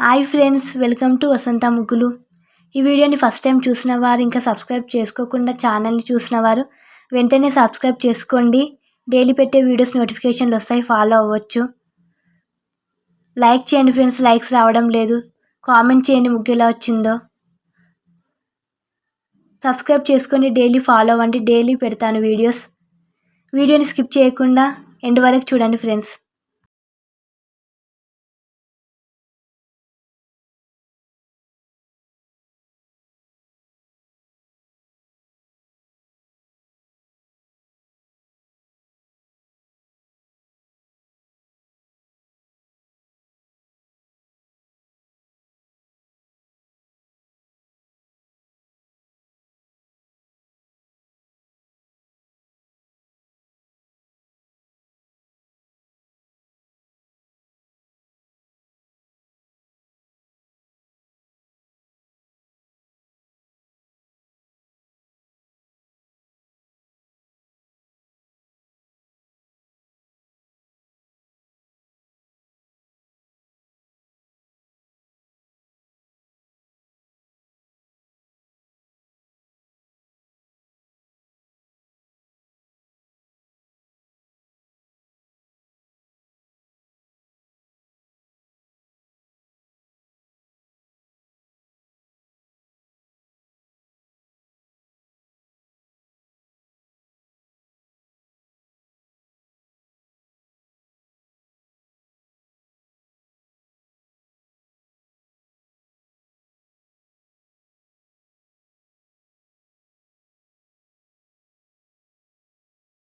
Hi friends, welcome to వసంత ముగ్గులు. ఈ వీడియోని ఫస్ట్ టైం చూసిన వారు, ఇంకా సబ్స్క్రైబ్ చేసుకోకుండా ఛానల్ని చూసిన వారు వెంటనే సబ్స్క్రైబ్ చేసుకోండి. డైలీ పెట్టే వీడియోస్ నోటిఫికేషన్లు వస్తాయి, ఫాలో అవ్వచ్చు. లైక్ చేయండి ఫ్రెండ్స్, లైక్స్ రావడం లేదు. కామెంట్ చేయండి ముగ్గు ఎలా వచ్చిందో. సబ్స్క్రైబ్ చేసుకొని డైలీ ఫాలో అవ్వండి, డైలీ పెడతాను వీడియోస్. వీడియోని స్కిప్ చేయకుండా ఎండ్ వరకు చూడండి ఫ్రెండ్స్.